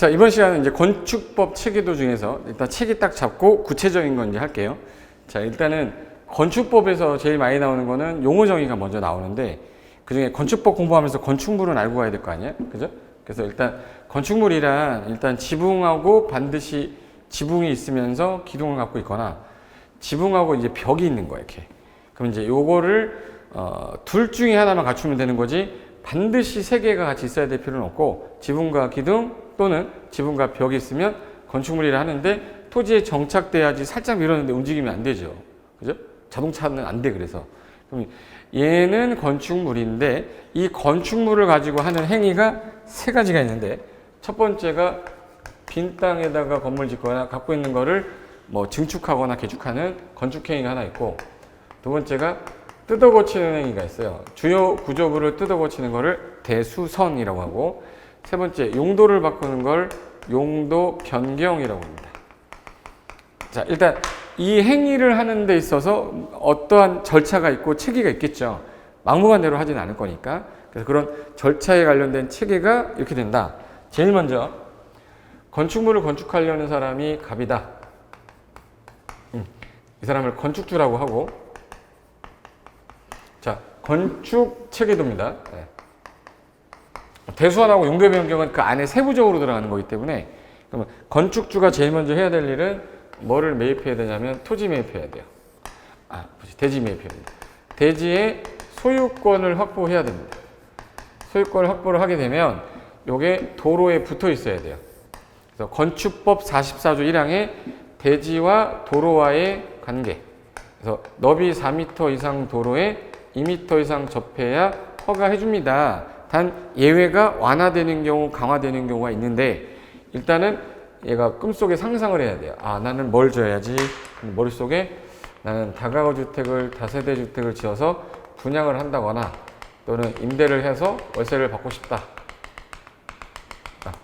자, 이번 시간은 이제 건축법 체계도 중에서 일단 체계 딱 잡고 구체적인 건 이제 할게요. 자, 일단은 건축법에서 제일 많이 나오는 거는 용어 정의가 먼저 나오는데, 그 중에 건축법 공부하면서 건축물은 알고 가야 될 거 아니에요? 그죠? 그래서 일단 건축물이란 일단 지붕하고 반드시 지붕이 있으면서 기둥을 갖고 있거나 지붕하고 이제 벽이 있는 거예요, 이렇게. 그럼 이제 요거를 둘 중에 하나만 갖추면 되는 거지, 반드시 세 개가 같이 있어야 될 필요는 없고, 지붕과 기둥 또는 지붕과 벽이 있으면 건축물이라 하는데, 토지에 정착돼야지 살짝 밀었는데 움직이면 안 되죠. 그죠? 자동차는 안 돼, 그래서. 그럼 얘는 건축물인데, 이 건축물을 가지고 하는 행위가 세 가지가 있는데, 첫 번째가 빈 땅에다가 건물 짓거나 갖고 있는 거를 뭐 증축하거나 개축하는 건축행위가 하나 있고, 두 번째가 뜯어 고치는 행위가 있어요. 주요 구조물을 뜯어 고치는 거를 대수선이라고 하고, 세 번째 용도를 바꾸는 걸 용도 변경이라고 합니다. 자, 일단 이 행위를 하는 데 있어서 어떠한 절차가 있고 체계가 있겠죠. 막무가내로 하진 않을 거니까. 그래서 그런 절차에 관련된 체계가 이렇게 된다. 제일 먼저 건축물을 건축하려는 사람이 갑이다. 이 사람을 건축주라고 하고, 자, 건축 체계도입니다. 네. 대수원하고 용도 변경은 그 안에 세부적으로 들어가는 거기 때문에, 그러면 건축주가 제일 먼저 해야 될 일은 뭐를 매입해야 되냐면 토지 매입해야 돼요. 대지 매입해야 돼요. 대지의 소유권을 확보해야 됩니다. 소유권을 확보를 하게 되면 요게 도로에 붙어 있어야 돼요. 그래서 건축법 44조 1항에 대지와 도로와의 관계. 그래서 너비 4m 이상 도로에 2m 이상 접해야 허가해 줍니다. 단 예외가 완화되는 경우, 강화되는 경우가 있는데, 일단은 얘가 꿈속에 상상을 해야 돼요. 나는 뭘 줘야지. 머릿속에 나는 다가구 주택을, 다세대 주택을 지어서 분양을 한다거나 또는 임대를 해서 월세를 받고 싶다.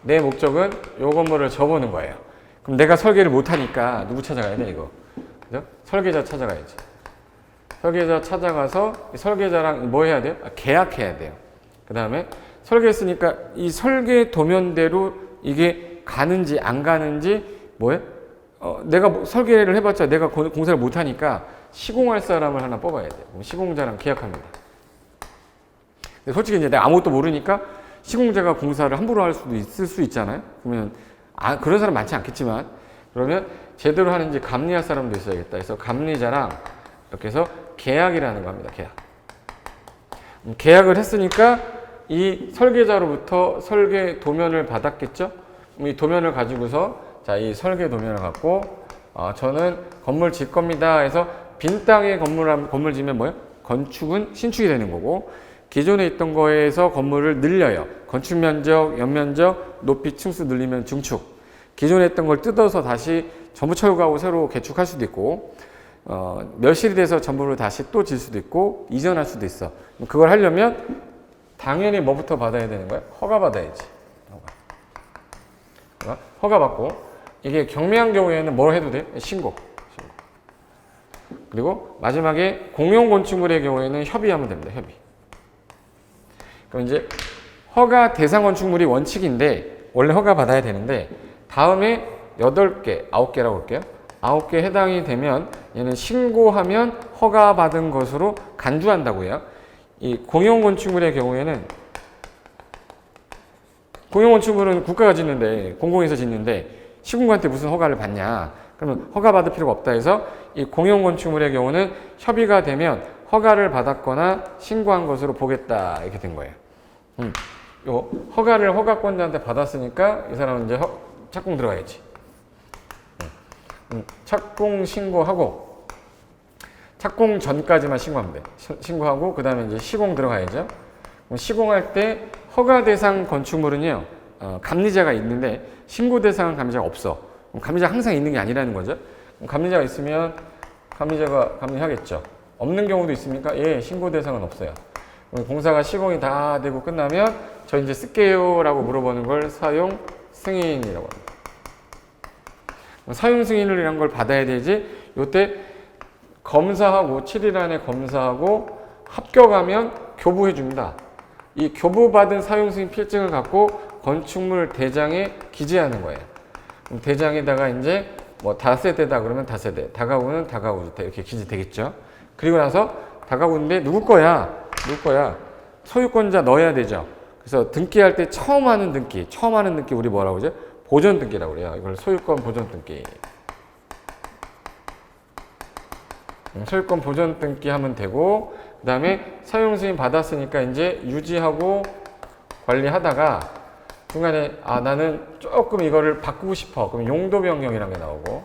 내 목적은 요 건물을 접어보는 거예요. 그럼 내가 설계를 못하니까 누구 찾아가야 돼, 이거? 그죠? 설계자 찾아가야지. 설계자 찾아가서 설계자랑 뭐 해야 돼요? 계약해야 돼요. 그 다음에 설계했으니까 이 설계 도면대로 이게 가는지 안 가는지 뭐예요? 내가 설계를 해봤자 내가 공사를 못하니까 시공할 사람을 하나 뽑아야 돼요. 시공자랑 계약합니다. 근데 솔직히 이제 내가 아무것도 모르니까 시공자가 공사를 함부로 할 수도 있을 수 있잖아요. 그러면 그런 사람 많지 않겠지만, 그러면 제대로 하는지 감리할 사람도 있어야겠다. 그래서 감리자랑 이렇게 해서 계약이라는 거 합니다. 계약을 했으니까 이 설계자로부터 설계 도면을 받았겠죠? 이 도면을 가지고서, 자, 이 설계 도면을 갖고 저는 건물 질 겁니다 해서, 빈 땅에 건물 지면 뭐예요? 건축은 신축이 되는 거고, 기존에 있던 거에서 건물을 늘려요. 건축 면적, 연면적, 높이, 층수 늘리면 증축. 기존에 있던 걸 뜯어서 다시 전부 철거하고 새로 개축할 수도 있고, 멸실이 돼서 전부를 다시 또 질 수도 있고, 이전할 수도 있어. 그걸 하려면 당연히 뭐부터 받아야 되는 거야? 허가 받아야지. 허가 받고, 이게 경미한 경우에는 뭘 해도 돼? 신고. 그리고 마지막에 공용 건축물의 경우에는 협의하면 됩니다. 협의. 그럼 이제 허가 대상 건축물이 원칙인데, 원래 허가 받아야 되는데, 다음에 8개, 9개라고 볼게요. 9개 해당이 되면 얘는 신고하면 허가 받은 것으로 간주한다고요. 이 공용 건축물의 경우에는, 공용 건축물은 국가가 짓는데, 공공에서 짓는데 시군구한테 무슨 허가를 받냐? 그러면 허가 받을 필요가 없다 해서, 이 공용 건축물의 경우는 협의가 되면 허가를 받았거나 신고한 것으로 보겠다, 이렇게 된 거예요. 요 허가를 허가권자한테 받았으니까 이 사람은 이제 착공 들어가야지. 착공 신고하고, 착공 전까지만 신고하면 돼. 신고하고 그 다음에 이제 시공 들어가야죠. 시공할 때 허가 대상 건축물은요, 감리자가 있는데 신고 대상은 감리자가 없어. 감리자가 항상 있는 게 아니라는 거죠. 감리자가 있으면 감리자가 감리하겠죠. 없는 경우도 있습니까? 예, 신고 대상은 없어요. 공사가 시공이 다 되고 끝나면 저 이제 쓸게요 라고 물어보는 걸 사용 승인이라고 합니다. 사용 승인을 이런 걸 받아야 되지, 요때 검사하고 7일 안에 검사하고 합격하면 교부해 줍니다. 이 교부받은 사용 승인 필증을 갖고 건축물 대장에 기재하는 거예요. 그럼 대장에다가 이제 뭐 다세대다 그러면 다세대, 다가구는 다가구 주택 이렇게 기재되겠죠. 그리고 나서 다가구인데 누구 거야? 소유권자 넣어야 되죠. 그래서 등기할 때 처음 하는 등기 우리 뭐라고 그러죠? 보존 등기라고 그래요. 이걸 소유권 보존 등기. 소유권 보존 등기 하면 되고, 그 다음에 사용 승인 받았으니까 이제 유지하고 관리하다가 중간에 나는 조금 이거를 바꾸고 싶어. 그럼 용도 변경이라는 게 나오고,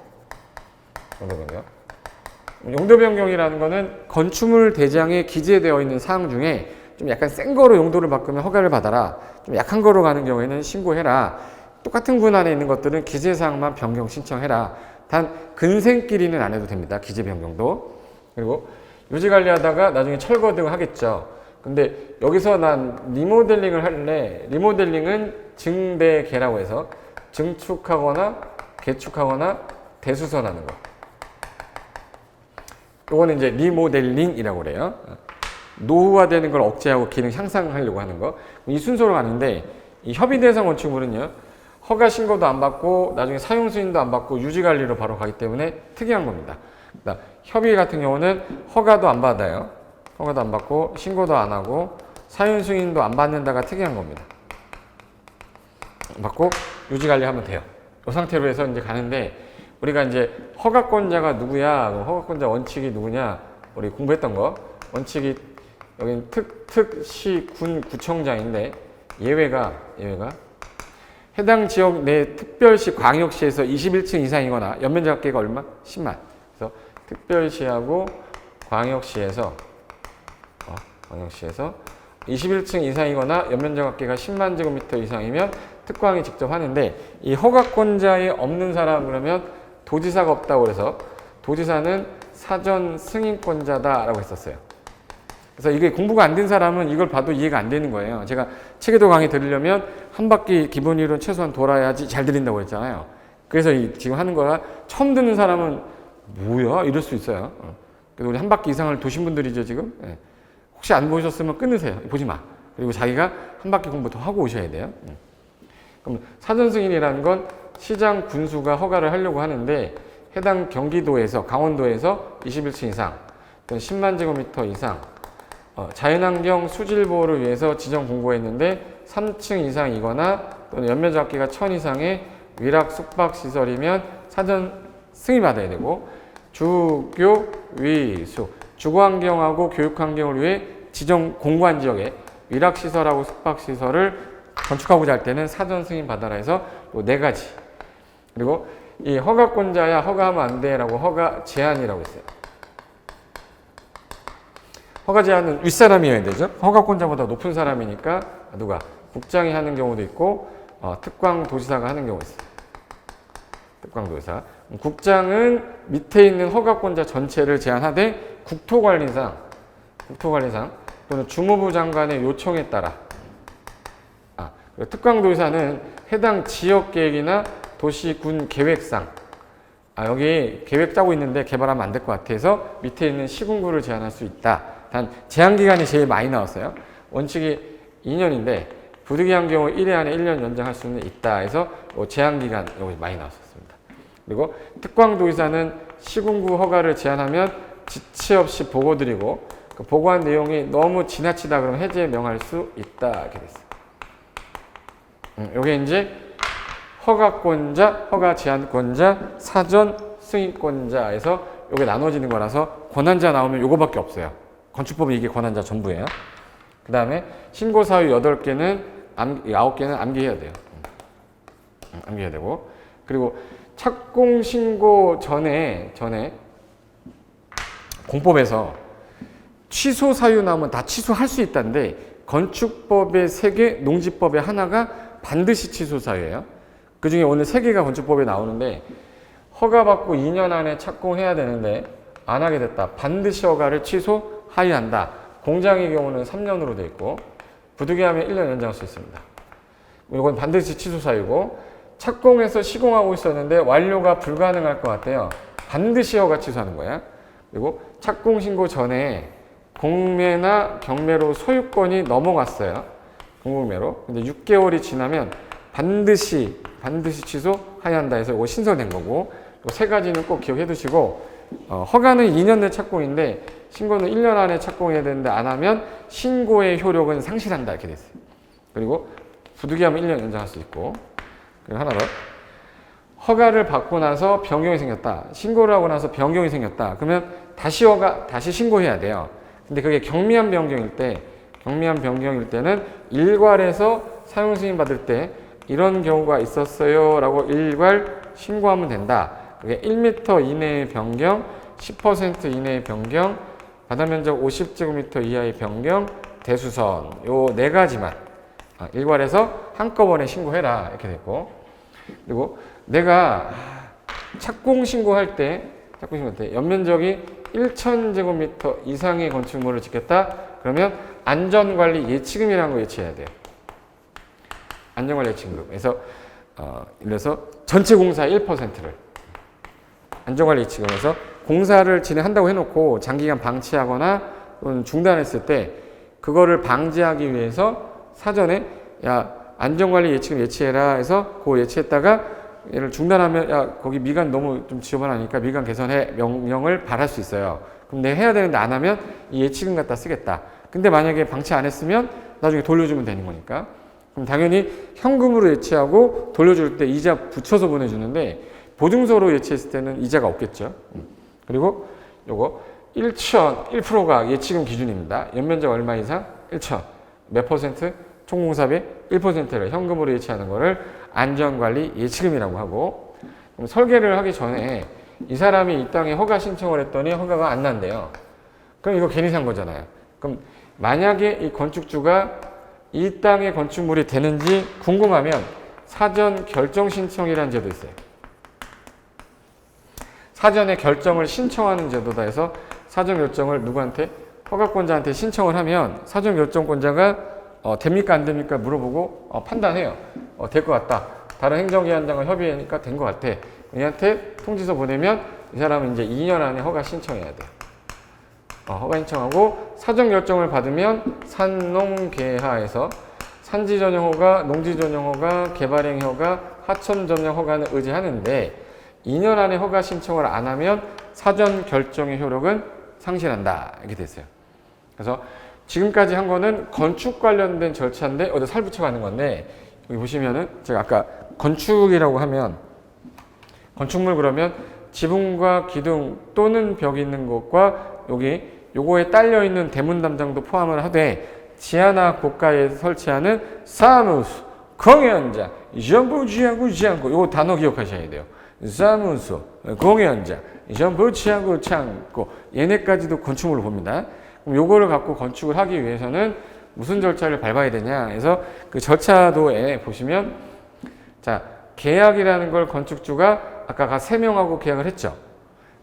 용도 변경이라는 거는 건축물 대장에 기재되어 있는 사항 중에 좀 약간 센 거로 용도를 바꾸면 허가를 받아라. 좀 약한 거로 가는 경우에는 신고해라. 똑같은 군 안에 있는 것들은 기재 사항만 변경 신청해라. 단 근생끼리는 안 해도 됩니다. 기재 변경도. 그리고 유지 관리하다가 나중에 철거 등 하겠죠. 근데 여기서 난 리모델링을 할래. 리모델링은 증대개라고 해서 증축하거나 개축하거나 대수선하는 거. 요거는 이제 리모델링이라고 그래요. 노후화되는 걸 억제하고 기능 향상하려고 하는 거. 이 순서로 가는데 이 협의 대상 건축물은요. 허가 신고도 안 받고 나중에 사용 승인도 안 받고 유지 관리로 바로 가기 때문에 특이한 겁니다. 협의 같은 경우는 허가도 안 받아요. 허가도 안 받고 신고도 안 하고 사용 승인도 안 받는다가 특이한 겁니다. 받고 유지 관리하면 돼요. 이 상태로 해서 이제 가는데 우리가 이제 허가권자가 누구야? 허가권자 원칙이 누구냐? 우리 공부했던 거 원칙이 여기는 특시 군 구청장인데 예외가 해당 지역 내 특별시 광역시에서 21층 이상이거나 연면적 합계가 얼마? 10만. 그래서 특별시하고 광역시에서 21층 이상이거나 연면적 합계가 10만 제곱미터 이상이면 특광이 직접 하는데 이 허가권자에 없는 사람 그러면 도지사가 없다고 그래서 도지사는 사전 승인권자다라고 했었어요. 그래서 이게 공부가 안 된 사람은 이걸 봐도 이해가 안 되는 거예요. 제가 체계도 강의 들으려면 한 바퀴 기본 이론 최소한 돌아야지 잘 들린다고 했잖아요. 그래서 지금 하는 거가 처음 듣는 사람은 뭐야? 이럴 수 있어요. 그래서 우리 한 바퀴 이상을 도신 분들이죠, 지금. 혹시 안 보셨으면 끊으세요. 보지 마. 그리고 자기가 한 바퀴 공부 더 하고 오셔야 돼요. 그럼 사전 승인이라는 건 시장 군수가 허가를 하려고 하는데 해당 경기도에서 강원도에서 21층 이상 또는 10만 제곱미터 이상 자연환경 수질 보호를 위해서 지정 공고했는데 3층 이상이거나 또는 연면적 합계가 1000 이상의 위락 숙박 시설이면 사전 승인 받아야 되고 주교 위수 주거환경하고 교육환경을 위해 지정 공고한 지역에 위락 시설하고 숙박 시설을 건축하고자 할 때는 사전 승인 받아라 해서 요 4가지. 그리고 이 허가권자야 허가하면 안 돼라고 허가 제한이라고 했어요. 허가 제한은 윗사람이어야 되죠. 허가권자보다 높은 사람이니까 누가? 국장이 하는 경우도 있고 특광도지사가 하는 경우가 있어요. 특광도지사. 국장은 밑에 있는 허가권자 전체를 제한하되 국토관리상 또는 주무부 장관의 요청에 따라 특광도지사는 해당 지역계획이나 도시군 계획상 여기 계획 짜고 있는데 개발하면 안 될 것 같아서 밑에 있는 시군구를 제한할 수 있다. 단 제한기간이 제일 많이 나왔어요. 원칙이 2년인데 부득이한 경우 1회 안에 1년 연장할 수는 있다 해서 제한기간 여기 많이 나왔었습니다. 그리고 특광도지사는 시군구 허가를 제한하면 지체 없이 보고드리고 그 보고한 내용이 너무 지나치다 그러면 해제 명할 수 있다 이렇게 됐어요. 요게 이제 허가권자, 허가 제한권자, 사전 승인권자에서 요게 나눠지는 거라서 권한자 나오면 요거밖에 없어요. 건축법은 이게 권한자 전부예요. 그 다음에 신고 사유 8개는 9개는 암기해야 돼요. 암기해야 되고 그리고 착공 신고 전에 공법에서 취소 사유 나오면 다 취소할 수 있다는데 건축법의 3개, 농지법의 하나가 반드시 취소 사유예요. 그 중에 오늘 3개가 건축법에 나오는데 허가받고 2년 안에 착공해야 되는데 안 하게 됐다. 반드시 허가를 취소하여야 한다. 공장의 경우는 3년으로 돼 있고 부득이하면 1년 연장할 수 있습니다. 이건 반드시 취소 사유고 착공해서 시공하고 있었는데 완료가 불가능할 것 같아요. 반드시 허가 취소하는 거야. 그리고 착공 신고 전에 공매나 경매로 소유권이 넘어갔어요. 공공매로. 근데 6개월이 지나면 반드시 취소해야 한다 해서 이거 신설된 거고, 세 가지는 꼭 기억해 두시고, 허가는 2년 내 착공인데 신고는 1년 안에 착공해야 되는데 안 하면 신고의 효력은 상실한다 이렇게 됐어요. 그리고 부득이하면 1년 연장할 수 있고. 그리고 하나 더. 허가를 받고 나서 변경이 생겼다. 신고를 하고 나서 변경이 생겼다. 그러면 다시 신고해야 돼요. 근데 그게 경미한 변경일 때는 일괄에서 사용 승인 받을 때 이런 경우가 있었어요 라고 일괄 신고하면 된다. 그게 1m 이내의 변경, 10% 이내의 변경, 바다면적 50제곱미터 이하의 변경, 대수선 요 네 가지만 일괄해서 한꺼번에 신고해라 이렇게 됐고, 그리고 내가 착공 신고할 때 연면적이 1000제곱미터 이상의 건축물을 짓겠다 그러면 안전관리 예치금이라는 거 예치해야 돼요. 안전관리 예치금. 그래서 예를 들어서 전체 공사의 1%를 안전관리 예치금에서 공사를 진행한다고 해놓고 장기간 방치하거나 또는 중단했을 때 그거를 방지하기 위해서 사전에 야 안전관리 예치금 예치해라 해서 그거 예치했다가 얘를 중단하면 야 거기 미관 너무 좀 지저분하니까 미관 개선해 명령을 발할 수 있어요. 그럼 내가 해야 되는데 안 하면 이 예치금 갖다 쓰겠다. 근데 만약에 방치 안 했으면 나중에 돌려주면 되는 거니까. 그럼 당연히 현금으로 예치하고 돌려줄 때 이자 붙여서 보내주는데 보증서로 예치했을 때는 이자가 없겠죠. 그리고 요거 1%가 예치금 기준입니다. 연면적 얼마 이상? 1천. 몇 퍼센트? 총공사비 1%를 현금으로 예치하는 거를 안전관리 예치금이라고 하고, 그럼 설계를 하기 전에 이 사람이 이 땅에 허가 신청을 했더니 허가가 안 난대요. 그럼 이거 괜히 산 거잖아요. 그럼 만약에 이 건축주가 이 땅에 건축물이 되는지 궁금하면 사전 결정 신청이라는 제도 있어요. 사전에 결정을 신청하는 제도다 해서 사전 결정을 누구한테? 허가권자한테 신청을 하면 사전 결정권자가 됩니까 안 됩니까 물어보고 판단해요. 될 것 같다. 다른 행정기관장과 협의하니까 된 것 같아. 얘한테 통지서 보내면 이 사람은 이제 2년 안에 허가 신청해야 돼. 허가 신청하고 사전 결정을 받으면 산농개하에서 산지 전용 허가, 농지 전용 허가, 개발행 허가, 하천 전용 허가는 의지하는데 2년 안에 허가 신청을 안 하면 사전 결정의 효력은 상실한다. 이렇게 됐어요. 그래서 지금까지 한 거는 건축 관련된 절차인데 어디 살 붙여가는 건데, 여기 보시면은 제가 아까 건축이라고 하면 건축물 그러면 지붕과 기둥 또는 벽이 있는 것과 여기 요거에 딸려 있는 대문 담장도 포함을 하되 지하나 고가에 설치하는 사무소, 공연장, 전부 지하고 지않고 요거 단어 기억하셔야 돼요. 사무소, 공연장, 전부 지하고 지않고 얘네까지도 건축물로 봅니다. 그럼 요거를 갖고 건축을 하기 위해서는 무슨 절차를 밟아야 되냐 해서 그 절차도에 보시면 자 계약이라는 걸 건축주가 아까 3명하고 계약을 했죠.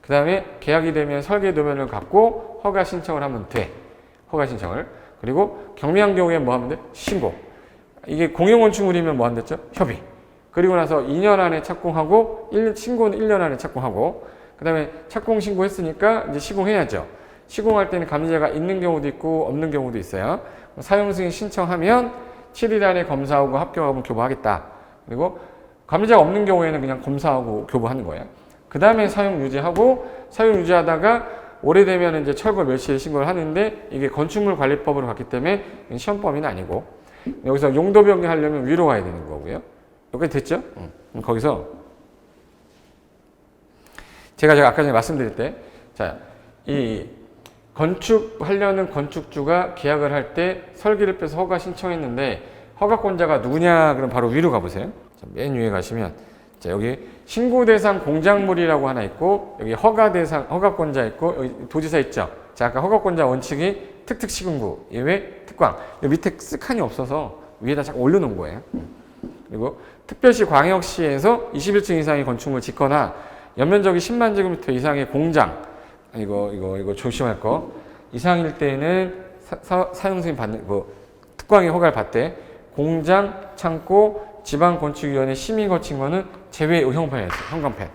그 다음에 계약이 되면 설계 도면을 갖고 허가 신청을 하면 돼. 허가 신청을. 그리고 경미한 경우에 뭐 하면 돼? 신고. 이게 공용건축물이면 뭐 한댔죠? 협의. 그리고 나서 2년 안에 착공하고 신고는 1년 안에 착공하고 그 다음에 착공 신고했으니까 이제 시공해야죠. 시공할 때는 감리자가 있는 경우도 있고 없는 경우도 있어요. 사용 승인 신청하면 7일 안에 검사하고 합격하면 교부하겠다. 그리고 감리자가 없는 경우에는 그냥 검사하고 교부하는 거예요. 그 다음에 사용 유지하고 사용 유지하다가 오래되면 이제 철거 멸실 신고를 하는데 이게 건축물 관리법으로 갔기 때문에 시험 범위는 아니고 여기서 용도 변경하려면 위로 가야 되는 거고요. 여기까지 됐죠? 거기서 제가 아까 전에 말씀드릴 때 자, 이 건축하려는 건축주가 계약을 할 때 설계를 빼서 허가 신청했는데 허가권자가 누구냐? 그럼 바로 위로 가보세요. 맨 위에 가시면 자, 여기 신고 대상 공작물이라고 하나 있고 여기 허가 대상 허가권자 있고 여기 도지사 있죠. 자, 아까 허가권자 원칙이 특특시군구 예외 특광 여기 밑에 쓸 칸이 없어서 위에다 잠깐 올려놓은 거예요. 그리고 특별시 광역시에서 21층 이상의 건축물 짓거나 연면적이 10만 제곱미터 이상의 공장 이거 조심할 거 이상일 때는 사용 승인 받는 특광의 허가를 받되 공장, 창고, 지방건축위원회 심의 거친 거는 제외 형편이었어요. 현관편.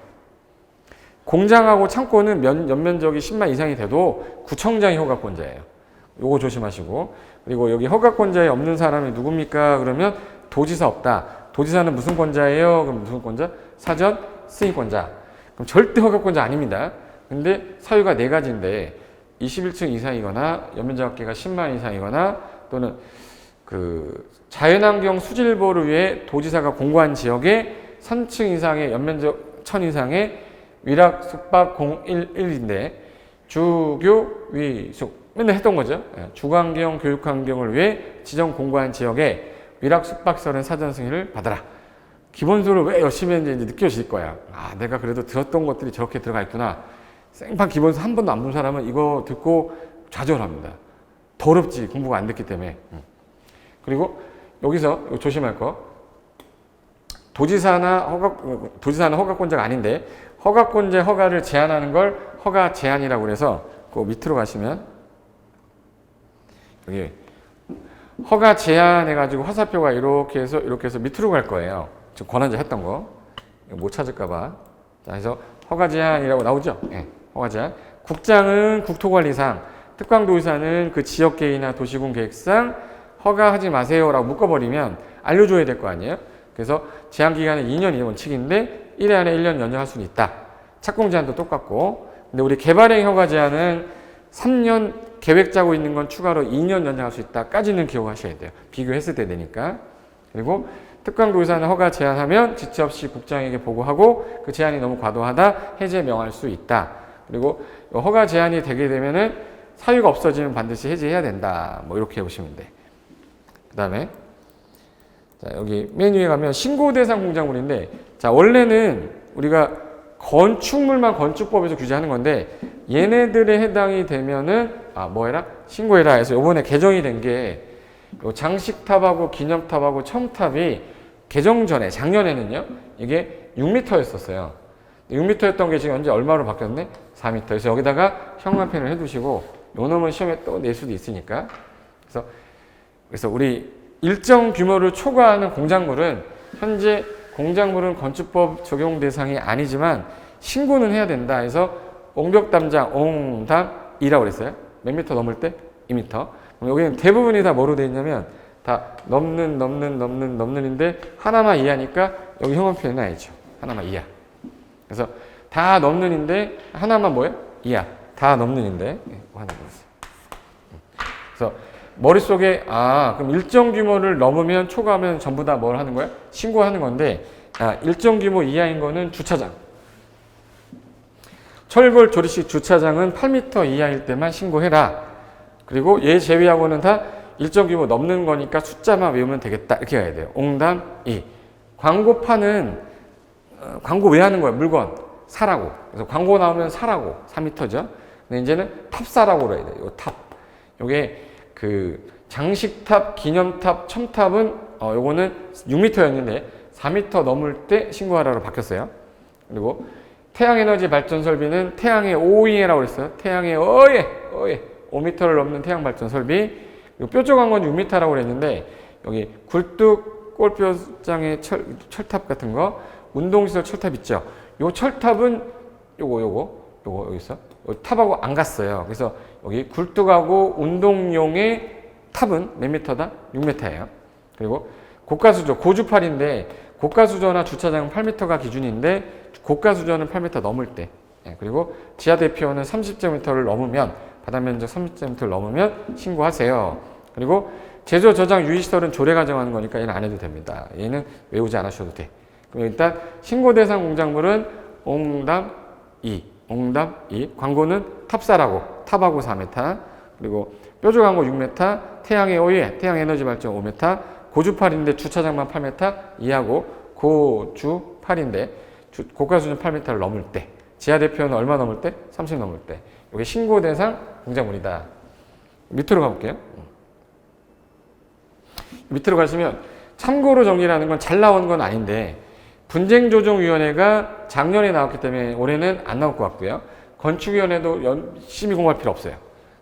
공장하고 창고는 연면적이 10만 이상이 돼도 구청장이 허가권자예요. 요거 조심하시고 그리고 여기 허가권자에 없는 사람이 누굽니까? 그러면 도지사 없다. 도지사는 무슨 권자예요? 그럼 무슨 권자? 사전 승인권자. 그럼 절대 허가권자 아닙니다. 근데 사유가 네 가지인데 21층 이상이거나 연면적합계가 10만 이상이거나 또는 그 자연환경 수질보를 위해 도지사가 공고한 지역에 3층 이상의 연면적 1000 이상의 위락 숙박 011인데 주교 위숙 맨날 했던 거죠. 주관경 교육환경을 위해 지정 공고한 지역에 위락 숙박설은 사전 승인을 받아라. 기본소를 왜 열심히 했는지 이제 느껴질 거야. 아, 내가 그래도 들었던 것들이 저렇게 들어가 있구나. 생판 기본소 한 번도 안 본 사람은 이거 듣고 좌절합니다. 더럽지, 공부가 안 됐기 때문에. 그리고 여기서 조심할 거. 도지사는 허가권자가 아닌데 허가권자의 허가를 제한하는 걸 허가 제한이라고 그래서 그 밑으로 가시면 여기 허가 제한해가지고 화살표가 이렇게 해서 밑으로 갈 거예요. 지금 권한자 했던 거. 이거 못 찾을까봐. 자, 그래서 허가 제한이라고 나오죠? 네, 허가 제한. 국장은 국토관리상, 특광도지사는 그 지역계획이나 도시군 계획상 허가하지 마세요라고 묶어버리면 알려줘야 될 거 아니에요? 그래서 제한기간은 2년이 원칙인데 1회 안에 1년 연장할 수는 있다. 착공 제한도 똑같고. 근데 우리 개발행 허가 제한은 3년 계획 짜고 있는 건 추가로 2년 연장할 수 있다까지는 기억하셔야 돼요. 비교했을 때 되니까. 그리고 특광도지사는 허가 제한하면 지체 없이 국장에게 보고하고 그 제한이 너무 과도하다 해제 명할 수 있다. 그리고 허가 제한이 되게 되면은 사유가 없어지면 반드시 해제해야 된다. 뭐 이렇게 보시면 돼. 그 다음에 자, 여기 맨 위에 가면 신고 대상 공작물인데 자, 원래는 우리가 건축물만 건축법에서 규제하는 건데 얘네들에 해당이 되면은 뭐 해라? 신고해라 해서 요번에 개정이 된 게 장식탑하고 기념탑하고 첨탑이 개정 전에 작년에는요 이게 6m였었어요. 6m였던 게 지금 현재 얼마로 바뀌었네? 4m. 그래서 여기다가 형광펜을 해두시고 요 놈은 시험에 또 낼 수도 있으니까. 그래서 우리 일정 규모를 초과하는 공작물은 현재 공작물은 건축법 적용 대상이 아니지만 신고는 해야 된다 해서 옹벽담장 옹담이라고 그랬어요. 몇 미터 넘을 때? 2m. 그럼 여기는 대부분이 다 뭐로 되어 있냐면 다 넘는인데 하나만 이하니까 여기 형광펜이 나야죠. 하나만 이하. 그래서 다 넘는인데 하나만 뭐예요? 이하. 다 넘는인데 하나 보세요. 그래서 머릿속에 그럼 일정 규모를 넘으면 초과하면 전부 다 뭘 하는 거야? 신고하는 건데 일정 규모 이하인 거는 주차장. 철골 조리식 주차장은 8m 이하일 때만 신고해라. 그리고 얘 제외하고는 다 일정 규모 넘는 거니까 숫자만 외우면 되겠다. 이렇게 해야 돼요. 옹담 2. 광고판은 광고 왜 하는 거야? 물건 사라고. 그래서 광고 나오면 사라고. 4m죠. 근데 이제는 탑사라고 그래야 돼요. 요 탑. 요게 그 장식탑, 기념탑, 첨탑은 요거는 6m였는데 4m 넘을 때 신고하라로 바뀌었어요. 그리고 태양에너지 발전 설비는 태양의 오이해라고 그랬어요. 태양의 어예 5m를 넘는 태양 발전 설비. 그리고 뾰족한 건 6m라고 그랬는데 여기 굴뚝 골뼈장의 철탑 같은 거, 운동시설 철탑 있죠. 요 철탑은 요거 여기 있어. 탑하고 안 갔어요. 그래서 여기 굴뚝하고 운동용의 탑은 몇 미터다? 6m예요. 그리고 고가수조, 고주팔인데 고가수조나 주차장은 8m가 기준인데 고가수조는 8m 넘을 때. 그리고 지하 대피원은 30제곱미터를 넘으면 바닥면적 30제곱미터를 넘으면 신고하세요. 그리고 제조 저장 유의시설은 조례가 정하는 거니까 얘는 안 해도 됩니다. 얘는 외우지 않으셔도 돼. 그럼 일단 신고 대상 공작물은 옹담 2. 광고는 탑사라고. 탑하고 4m. 그리고 뾰족한 거 6m. 태양의 오해, 태양에너지 발전 5m. 고주팔인데 주차장만 8m 이하고 고주팔인데 고가수준 8m를 넘을 때. 지하 대표는 얼마 넘을 때? 30 넘을 때. 이게 신고 대상 공작물이다. 밑으로 가볼게요. 밑으로 가시면 참고로 정리라는 건 잘 나온 건 아닌데 분쟁조정위원회가 작년에 나왔기 때문에 올해는 안 나올 것 같고요. 건축위원회도 열심히 공부할 필요 없어요.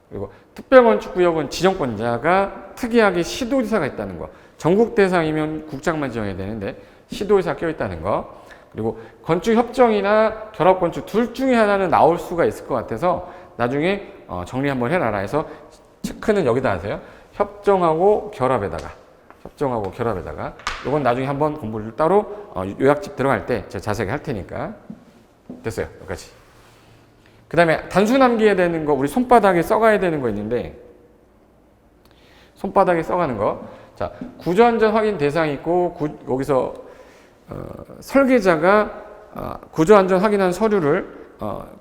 그리고 특별건축구역은 지정권자가 특이하게 시도지사가 있다는 거. 전국 대상이면 국장만 지정해야 되는데 시도지사 껴있다는 거. 그리고 건축협정이나 결합건축 둘 중에 하나는 나올 수가 있을 것 같아서 나중에 정리 한번 해놔라 해서 체크는 여기다 하세요. 협정하고 결합에다가 이건 나중에 한번 공부를 따로 요약집 들어갈 때 제가 자세하게 할 테니까. 됐어요. 여기까지. 그 다음에 단수 남기해야 되는 거, 우리 손바닥에 써가야 되는 거 있는데, 손바닥에 써가는 거. 자, 구조안전 확인 대상이 있고, 여기서 설계자가 구조안전 확인한 서류를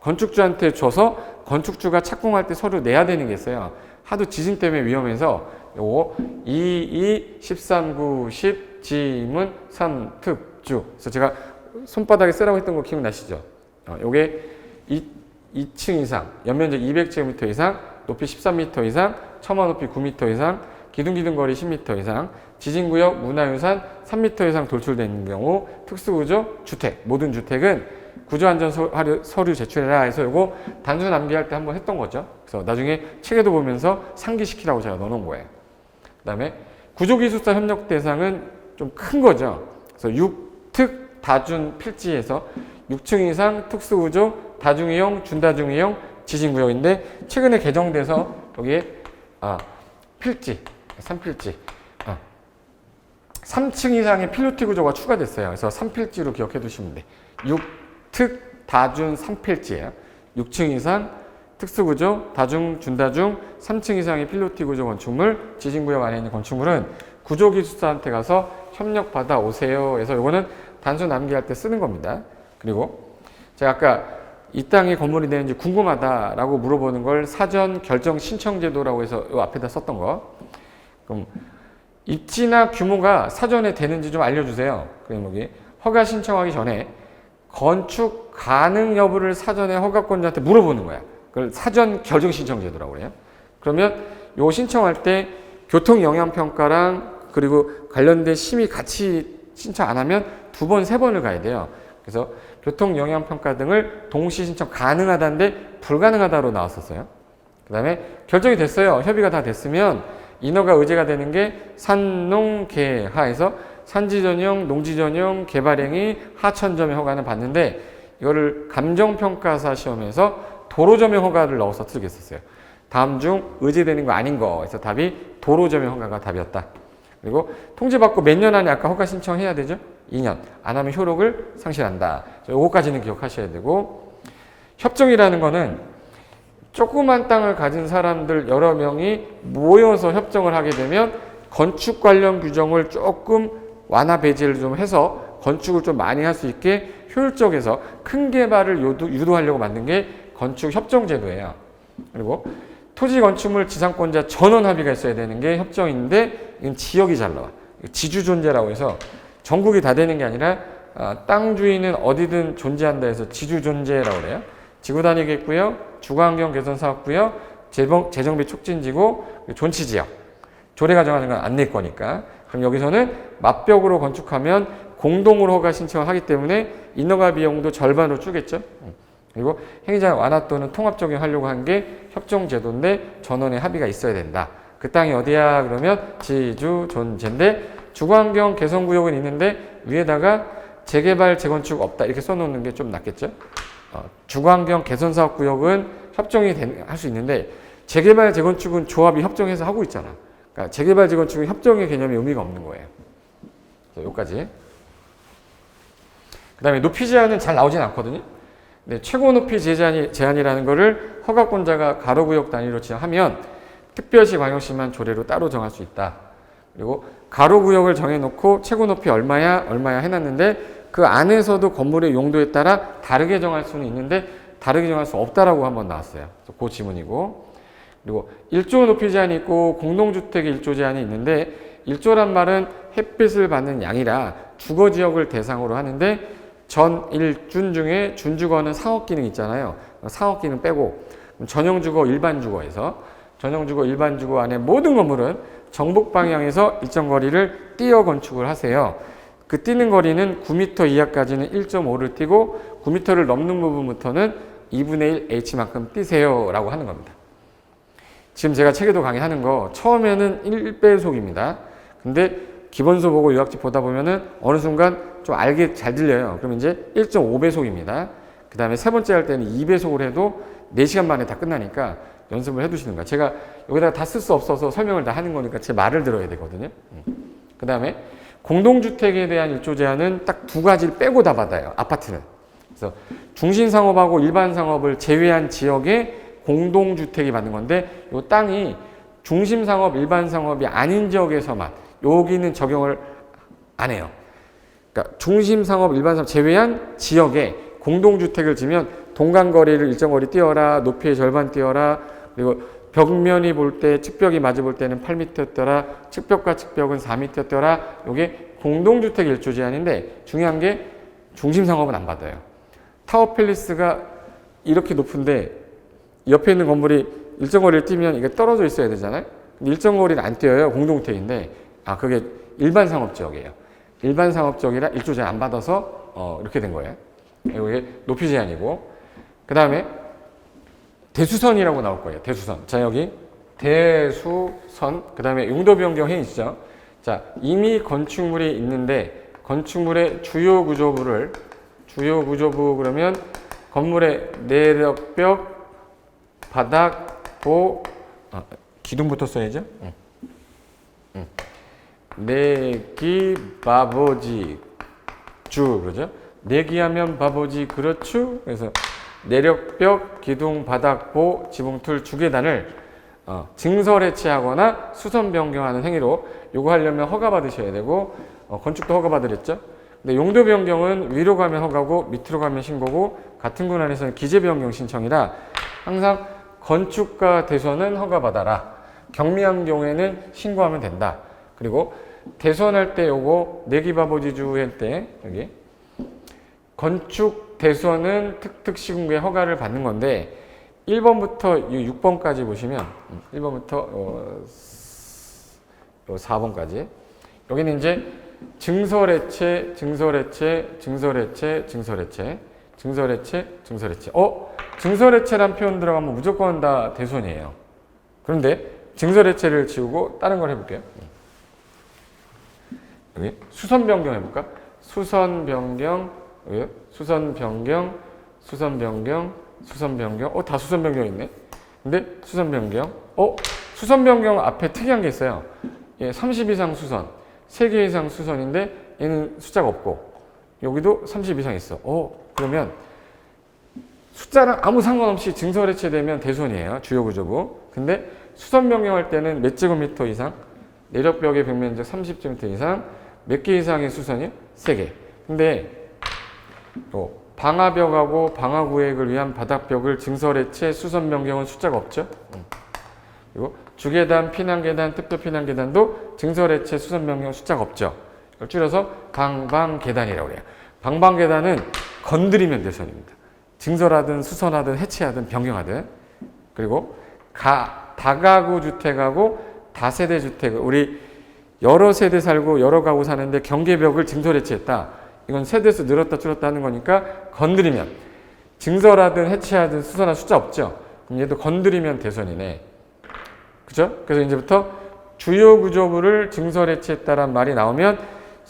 건축주한테 줘서 건축주가 착공할 때 서류 내야 되는 게 있어요. 하도 지진 때문에 위험해서 요거 22, 13, 9, 10 지문 선특주. 그래서 제가 손바닥에 쓰라고 했던 거 기억나시죠? 요게 2층 이상, 연면적 200제곱미터 이상, 높이 13m 이상, 처마 높이 9m 이상, 기둥 거리 10m 이상, 지진구역, 문화유산 3m 이상 돌출되는 경우, 특수구조, 주택, 모든 주택은 구조안전 서류 제출해라 해서 이거 단수 남기할 때 한번 했던 거죠. 그래서 나중에 책에도 보면서 상기시키라고 제가 넣어놓은 거예요. 그 다음에 구조기술사 협력 대상은 좀 큰 거죠. 그래서 6특 다준 필지에서 6층 이상 특수구조, 다중이용, 준다중이용, 지진구역인데 최근에 개정돼서 여기에 필지, 3필지 3층 이상의 필로티 구조가 추가됐어요. 그래서 3필지로 기억해 두시면 돼. 6특 다준 3필지예요. 6층 이상 특수구조, 다중, 준다중, 3층 이상의 필로티 구조 건축물, 지진구역 안에 있는 건축물은 구조기술사한테 가서 협력받아 오세요. 그래서 이거는 단수 남기할 때 쓰는 겁니다. 그리고 제가 아까 이 땅에 건물이 되는지 궁금하다라고 물어보는 걸 사전 결정 신청 제도라고 해서 이 앞에다 썼던 거. 그럼 입지나 규모가 사전에 되는지 좀 알려주세요. 그럼 여기 허가 신청하기 전에 건축 가능 여부를 사전에 허가권자한테 물어보는 거야. 그걸 사전 결정 신청 제도라고 그래요. 그러면 요 신청할 때 교통 영향 평가랑 그리고 관련된 심의 같이 신청 안 하면 2번, 3번을 가야 돼요. 그래서 교통 영향 평가 등을 동시 신청 가능하다는데 불가능하다로 나왔었어요. 그 다음에 결정이 됐어요. 협의가 다 됐으면 인허가 의제가 되는 게 산농개하에서 산지전용, 농지전용, 개발행위, 하천점용 허가는 받는데 이거를 감정평가사 시험에서 도로점용 허가를 넣어서 쓰겠었어요. 다음 중 의제되는 거 아닌 거. 그래서 답이 도로점용 허가가 답이었다. 그리고 통지받고 몇 년 안에 아까 허가 신청해야 되죠? 2년. 안 하면 효력을 상실한다. 요거까지는 기억하셔야 되고, 협정이라는 거는 조그만 땅을 가진 사람들 여러 명이 모여서 협정을 하게 되면 건축 관련 규정을 조금 완화 배제를 좀 해서 건축을 좀 많이 할 수 있게 효율적에서 큰 개발을 유도하려고 만든 게 건축 협정 제도예요. 그리고 토지 건축물 지상권자 전원 합의가 있어야 되는 게 협정인데 이건 지역이 잘 나와. 지주 존재라고 해서 전국이 다 되는 게 아니라 땅 주인은 어디든 존재한다 해서 지주 존재라고 그래요. 지구 단위겠고요. 주거환경 개선 사업구역, 재정비 촉진지구, 존치지역. 조례가 정하는 건 안 낼 거니까. 그럼 여기서는 맞벽으로 건축하면 공동으로 허가 신청을 하기 때문에 인허가 비용도 절반으로 줄겠죠. 그리고 행위자 완화 또는 통합 적용하려고 한 게 협정 제도인데 전원의 합의가 있어야 된다. 그 땅이 어디야? 그러면 지주 존재인데 주거환경 개선구역은 있는데 위에다가 재개발 재건축 없다 이렇게 써놓는 게 좀 낫겠죠. 주거환경 개선사업구역은 협정이 할 수 있는데 재개발 재건축은 조합이 협정해서 하고 있잖아. 그러니까 재개발 재건축은 협정의 개념이 의미가 없는 거예요. 여기까지. 그 다음에 높이 제한은 잘 나오진 않거든요. 근데 최고 높이 제한이라는 거를 허가권자가 가로구역 단위로 지정하면 특별시 광역시만 조례로 따로 정할 수 있다. 그리고 가로구역을 정해놓고 최고 높이 얼마야 해놨는데 그 안에서도 건물의 용도에 따라 다르게 정할 수는 있는데 다르게 정할 수 없다라고 한번 나왔어요. 그래서 그 지문이고. 그리고 1조 높이 제한이 있고 공동주택의 1조 제한이 있는데 1조란 말은 햇빛을 받는 양이라 주거지역을 대상으로 하는데 전 1준 중에 준주거는 상업기능 있잖아요. 상업기능 빼고 전용주거, 일반주거에서 전용주거, 일반주거 안에 모든 건물은 정북 방향에서 일정 거리를 띄어 건축을 하세요. 그 뛰는 거리는 9m 이하까지는 1.5를 뛰고 9m를 넘는 부분부터는 2분의 1 H만큼 뛰세요 라고 하는 겁니다. 지금 제가 책에도 강의하는 거 처음에는 1배속입니다. 근데 기본서 보고 요약집 보다 보면은 어느 순간 좀 알게 잘 들려요. 그럼 이제 1.5배속입니다. 그 다음에 세 번째 할 때는 2배속을 해도 4시간 만에 다 끝나니까 연습을 해두시는 거야. 제가 여기다가 다 쓸 수 없어서 설명을 다 하는 거니까 제 말을 들어야 되거든요. 그 다음에 공동주택에 대한 일조 제한은 딱 두 가지를 빼고 다 받아요. 아파트는. 그래서 중심상업하고 일반상업을 제외한 지역에 공동주택이 받는 건데 이 땅이 중심상업, 일반상업이 아닌 지역에서만 여기는 적용을 안 해요. 그러니까 중심상업, 일반상업 제외한 지역에 공동주택을 지면 동간거리를 일정 거리 띄어라, 높이의 절반 띄어라, 그리고 벽면이 볼 때 측벽이 마주 볼 때는 8m였더라, 측벽과 측벽은 4m였더라. 이게 공동주택 일조 제한인데 중요한 게 중심상업은 안 받아요. 타워팰리스가 이렇게 높은데 옆에 있는 건물이 일정 거리를 뛰면 이게 떨어져 있어야 되잖아요. 근데 일정 거리를 안 뛰어요. 공동주택인데 그게 일반 상업지역이에요. 일반 상업지역이라 일조 제한 안 받아서 이렇게 된 거예요. 이게 높이 제한이고, 그 다음에 대수선이라고 나올 거예요. 대수선. 자, 여기 대수선. 그 다음에 용도 변경 행위시죠. 자, 이미 건축물이 있는데 건축물의 주요 구조부를 그러면 건물의 내력벽, 바닥, 보, 기둥부터 써야죠. 내기, 바보지, 주, 그러죠? 내기하면 바보지, 그렇죠? 그래서 내력벽, 기둥, 바닥, 보, 지붕틀, 주계단을 증설 해체하거나 수선 변경하는 행위로 요거 하려면 허가 받으셔야 되고, 건축도 허가 받으랬죠? 근데 용도 변경은 위로 가면 허가고 밑으로 가면 신고고, 같은 군안에서는 기재 변경 신청이라 항상 건축가 대선은 허가 받아라. 경미한 경우에는 신고하면 된다. 그리고 대선할 때 요거 내기바보지주 할 때 여기 건축 대선은 특특시군구의 허가를 받는 건데 1번부터 6번까지 보시면 1번부터 4번까지 여기는 이제 증설해체, 증설해체, 증설해체, 증설해체, 증설해체, 증설해체. 증설해체란 표현 들어가면 무조건 다 대손이에요. 그런데 증설해체를 지우고 다른 걸 해볼게요. 여기 수선 변경 해볼까? 수선 변경, 수선 변경, 수선 변경, 수선 변경. 다 수선 변경 있네. 근데 수선 변경. 수선 변경 앞에 특이한 게 있어요. 30 이상 수선, 3개 이상 수선인데 얘는 숫자가 없고 여기도 30 이상 있어. 그러면 숫자랑 아무 상관없이 증설해체 되면 대손이에요. 주요 구조부. 근데 수선 변경할 때는 몇 제곱미터 이상, 내력벽의 벽면적 30제곱미터 이상, 몇 개 이상의 수선이요? 3개. 근데 방화벽하고 방화구획을 위한 바닥벽을 증설해체 수선 변경은 숫자가 없죠. 그리고 주계단, 피난계단, 특별 피난계단도 증설해체 수선 변경 숫자가 없죠. 이걸 줄여서 방방계단이라고 해요. 방방계단은 건드리면 대손입니다. 증설하든 수선하든 해체하든 변경하든. 그리고 다가구 주택하고 다세대 주택, 우리 여러 세대 살고 여러 가구 사는데 경계벽을 증설 해체했다. 이건 세대수 늘었다 줄었다 하는 거니까 건드리면 증설하든 해체하든 수선한 숫자 없죠. 그럼 얘도 건드리면 대손이네. 그죠? 그래서 이제부터 주요 구조부를 증설 해체했다란 말이 나오면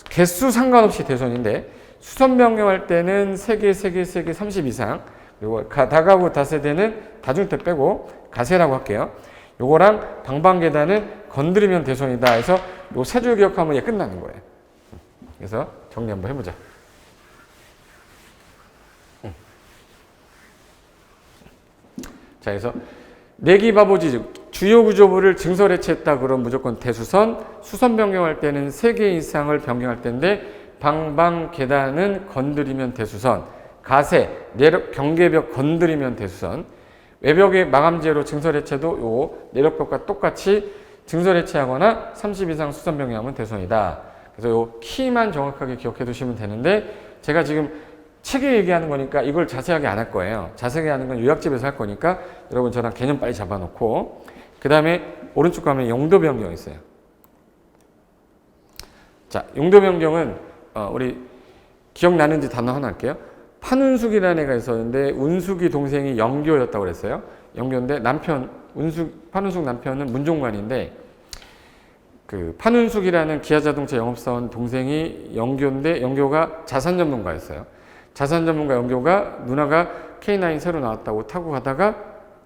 개수 상관없이 대손인데 수선 변경할 때는 3개, 30 이상, 그리고 다가구 다세대는 다중택 빼고 가세라고 할게요. 요거랑 방방계단은 건드리면 대손이다 해서 요 세 줄 기억하면 얘 끝나는 거예요. 그래서 정리 한번 해보자. 자, 그래서 내기바보지 주요 구조부를 증설 해체했다 그러면 무조건 대수선, 수선 변경할 때는 3개 이상을 변경할 때인데 방방계단은 건드리면 대수선, 가세, 내력 경계벽 건드리면 대수선, 외벽의 마감재로 증설 해체도 요 내력벽과 똑같이 증설 해체하거나 30 이상 수선 변경하면 대손이다. 그래서 요 키만 정확하게 기억해 두시면 되는데 제가 지금 책에 얘기하는 거니까 이걸 자세하게 안 할 거예요. 자세하게 하는 건 요약집에서 할 거니까 여러분 저랑 개념 빨리 잡아놓고 그 다음에 오른쪽 가면 용도 변경이 있어요. 자, 용도 변경은 우리 기억나는지 단어 하나 할게요. 판운숙이라는 애가 있었는데 운숙이 동생이 영교였다고 그랬어요. 영교인데 남편 판운숙 남편은 문종관인데 그 판운숙이라는 기아자동차 영업사원 동생이 영교인데 영교가 자산 전문가였어요. 자산 전문가 영교가 누나가 K9 새로 나왔다고 타고 가다가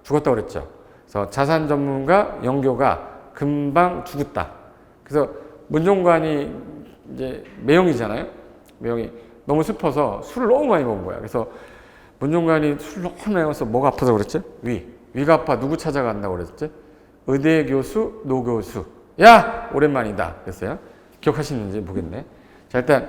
죽었다고 그랬죠. 그래서 자산 전문가 영교가 금방 죽었다. 그래서 문종관이 이제 매형이잖아요. 매형이 너무 슬퍼서 술을 너무 많이 먹은 거야. 그래서 문종관이 술 너무 많이 먹어서 뭐가 아파서 그랬지? 위가 아파. 누구 찾아간다고 그랬지? 의대 교수, 노 교수. 야! 오랜만이다. 그랬어요. 기억하시는지 모르겠네. 자, 일단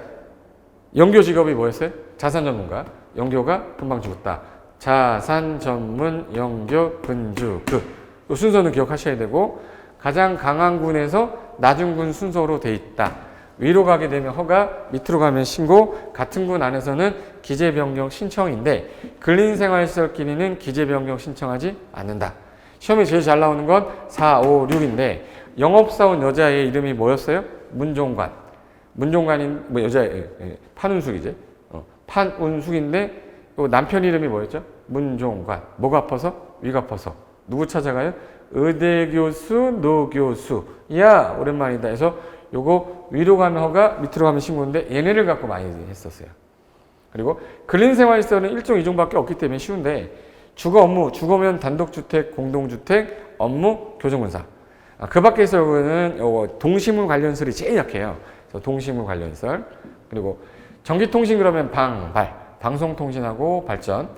영교 직업이 뭐였어요? 자산 전문가. 영교가 금방 죽었다. 자산 전문 영교 근주그. 이 순서는 기억하셔야 되고, 가장 강한 군에서 낮은 군 순서로 돼 있다. 위로 가게 되면 허가, 밑으로 가면 신고, 같은 군 안에서는 기재 변경 신청인데 근린생활시설끼리는 기재 변경 신청하지 않는다. 시험에 제일 잘 나오는 건 4, 5, 6인데 영업사원 여자의 이름이 뭐였어요? 문종관. 문종관인 뭐 여자 판운숙이지. 판운숙인데 남편 이름이 뭐였죠? 문종관. 뭐가 아파서? 위가 아파서. 누구 찾아가요? 의대 교수, 노 교수. 야, 오랜만이다 해서 요거 위로 가면 허가, 밑으로 가면 신고인데 얘네를 갖고 많이 했었어요. 그리고 근린생활시설은 1종, 2종밖에 없기 때문에 쉬운데 주거 업무, 주거면 단독주택, 공동주택, 업무, 교정군사. 그 밖에 있어서는 요거 동식물 관련설이 제일 약해요. 그래서 동식물 관련설. 그리고 전기통신 그러면 방송통신하고 발전.